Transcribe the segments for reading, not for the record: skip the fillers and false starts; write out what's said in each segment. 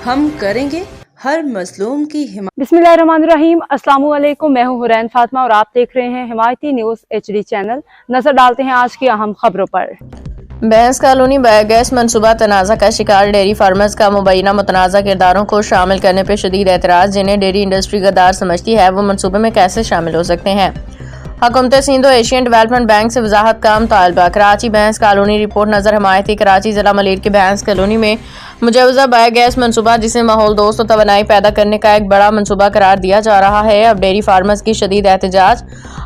ہم کریں گے ہر مظلوم کی حمایت۔ बिस्मिल्लाहिर्रहमानिर्रहीम। अस्सलाम वालेकुम। मैं हूं हुरैन फातिमा और आप देख रहे हैं हिमायती न्यूज HD चैनल। नजर डालते हैं आज की अहम खबरों पर। भैंस कॉलोनी बायोगैस मनसूबा तनाज़ा का शिकार डेयरी फार्मर्स का मुबैना मुतनाज़ा किरदारों को शामिल करने पर शदीद एतराज़। जिन्हें डेयरी इंडस्ट्री गद्दार समझती है वो मनसूबे में कैसे शामिल हो सकते हैं। हुकूमत सिंध और एशियन डेवलपमेंट बैंक से वजाहत का मुतालबा। कराची भैंस कॉलोनी रिपोर्ट नजर हिमायती। कराची जिला मलिर की भैंस कॉलोनी में मुजवजा बायोगैस मनसूबा, जिसे माहौल दोस्त और तवानाई पैदा करने का एक बड़ा मनसूबा करार दिया जा रहा है, अब डेयरी फार्मर्स की शदीद एहतजाज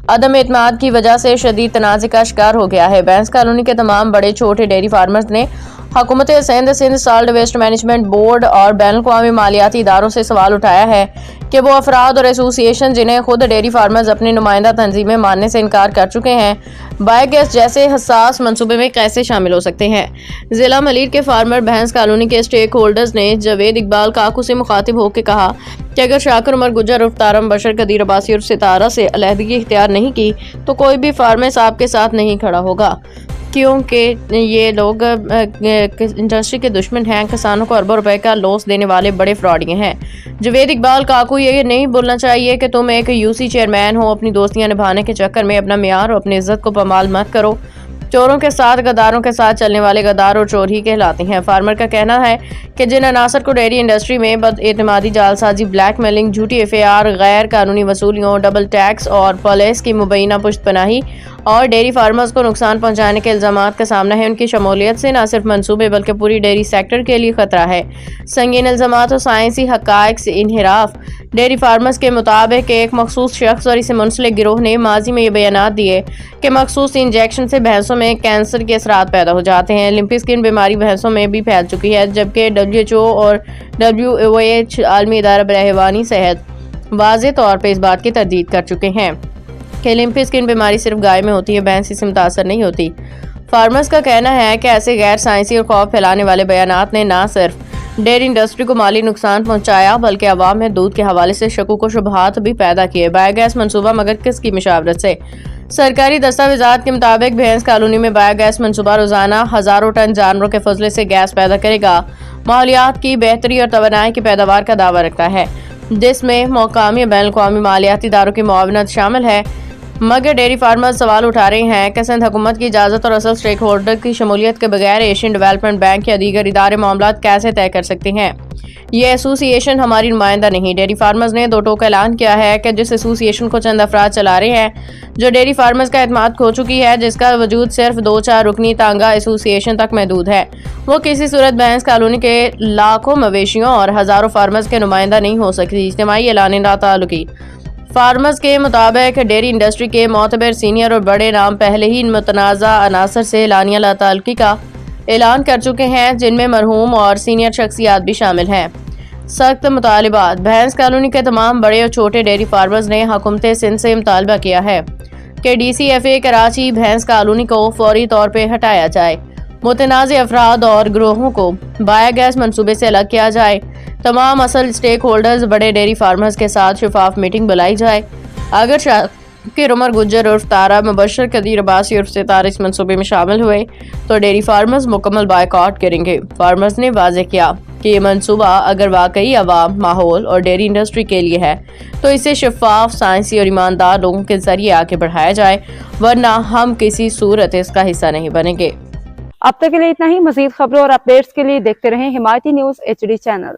अदम एतमाद की वजह से शदीद तनाज़े का शिकार हो गया है। भैंस कॉलोनी के तमाम बड़े छोटे डेयरी फार्मर्स ने हुकूमत Sindh solid waste management board और बैनुल अक़वामी मालियाती इदारों से सवाल उठाया है कि वो अफराद और एसोसिएशन जिन्हें खुद डेयरी फार्मर्स अपनी नुमाइंदा तंजीमें मानने से इनकार कर चुके हैं, बायोगैस जैसे हसास मंसूबे में कैसे शामिल हो सकते हैं। जिला मलिर के फार्मर भैंस कॉलोनी के स्टेक होल्डर्स ने जावेद इकबाल काकू से मुखातिब होकर कहा कि अगर शाकिर उमर गुज्जर उर्फ तारम बशर कदीर अब्बासी और सितारा से अलहदगी इख्तियार नहीं की तो कोई भी फार्मर साहब के साथ नहीं खड़ा होगा, क्योंकि ये लोग इंडस्ट्री के दुश्मन हैं, किसानों को अरबों रुपए का लॉस देने वाले बड़े फ्रॉडिये हैं। जावेद इकबाल काकू, ये नहीं बोलना चाहिए कि तुम एक यूसी चेयरमैन हो, अपनी दोस्तियां निभाने के चक्कर में अपना मियार और अपनी इज्जत को पमाल मत करो। चोरों के साथ गद्दारों के साथ चलने वाले गद्दार और चोर ही कहलाते हैं। फार्मर का कहना है कि जिन अनासर को डेयरी इंडस्ट्री में बदएतमादी, जालसाजी, ब्लैक मेलिंग, झूठी FAR, गैर कानूनी वसूलियों, डबल टैक्स और पुलिस की मुबैना पुश्तपनाही और डेयरी फार्मर्स को नुकसान पहुंचाने के इल्जामात का सामना है, उनकी शमूलियत से न सिर्फ मंसूबे बल्कि पूरी डेयरी सेक्टर के लिए खतरा है। संगीन इल्जामात और साइंसी हक़ाइक़ से इनहिराफ। डेयरी फार्मर्स के मुताबिक एक मखसूस शख्स और इसे मुंसलिक गिरोह ने माजी में ये बयानात दिए कि मखसूस इंजेक्शन से भैंसों में कैंसर के असरात पैदा हो जाते हैं। लिम्पी स्किन बीमारी भैंसों में भी फैल चुकी है, जबकि WHO और WHO आलमी इदारा बरहवानी सेहत वाज़े तौर पर इस बात की तरदीद कर चुके हैं कि लिम्पी स्किन बीमारी सिर्फ गाय में होती है, भैंस इससे मुतासर नहीं होती। फार्मर्स का कहना है कि ऐसे गैर साइंसी और खौफ फैलाने वाले बयानात ने न सिर्फ डेयरी इंडस्ट्री को माली नुकसान पहुंचाया बल्कि अवाम में दूध के हवाले से शकूक व शुबहात भी पैदा किए। बायोगैस मनसूबा मगर किसकी मशावरत से? सरकारी दस्तावेजात के मुताबिक भैंस कॉलोनी में बायोगैस मनसूबा रोजाना हजारों टन जानवरों के फजले से गैस पैदा करेगा, माहौलियात की बेहतरी और तवानाई की पैदावार का दावा रखता है, जिसमें मौकामी बैनुल अक़वामी मालियाती इदारों की मुआवनत शामिल है। मगर डेयरी फार्मर्स सवाल उठा रहे हैं कि सिंध हुकूमत की इजाज़त और असल स्टेक होल्डर की शमूलियत के बगैर एशियन डेवलपमेंट बैंक या दीगर इदारे मामलात कैसे तय कर सकते हैं। ये एसोसिएशन हमारी नुमाइंदा नहीं। डेयरी फार्मर्स ने दो टोक ऐलान किया है कि जिस एसोसिएशन को चंद अफराद चला रहे हैं जो डेयरी फार्मर्स का एतमाद खो चुकी है, जिसका वजूद सिर्फ 2-4 रुकनी तांगा एसोसिएशन तक महदूद है, वो किसी सूरत भैंस कॉलोनी के लाखों मवेशियों और हजारों फार्मर्स के नुमाइंदा नहीं हो सकती। इज्तिमाई ऐलान लाताल्लुकी। फार्मर्स के मुताबिक डेयरी इंडस्ट्री के मोतबर सीनियर और बड़े नाम पहले ही इन मुतनाज़ा अनासर से एलानिया लाताल्लुकी का ऐलान कर चुके हैं, जिनमें मरहूम और सीनियर शख्सियात भी शामिल हैं। सख्त मुतालिबात। भैंस कॉलोनी के तमाम बड़े और छोटे डेयरी फार्मर्स ने हुकूमत सिंध से मुतालबा किया है कि DCFA कराची भैंस कॉलोनी को फौरी तौर पर हटाया जाए, मुतनाज़ अफराद और ग्रोहों को बायोगैस मनसूबे से अलग किया जाए, तमाम असल स्टेक होल्डर्स बड़े डेयरी फार्मर्स के साथ शफाफ मीटिंग बुलाई जाए। अगर शाकिर उमर गुज्जर उर्फ तारा बशर कदीर अब्बासी उर्फ सितारा इस मनसूबे में शामिल हुए तो डेयरी फार्मर्स मुकम्मल बायकॉट करेंगे। फार्मर्स ने वाज़ेह किया कि ये मनसूबा अगर वाकई अवाम, माहौल और डेयरी इंडस्ट्री के लिए है तो इसे शफाफ, साइंसी और ईमानदार लोगों के जरिए आगे बढ़ाया जाए, वरना हम किसी सूरत इसका हिस्सा नहीं बनेंगे। अब तक के लिए इतना ही। मजीद खबरों और अपडेट्स के लिए देखते रहें हिमायती न्यूज HD चैनल।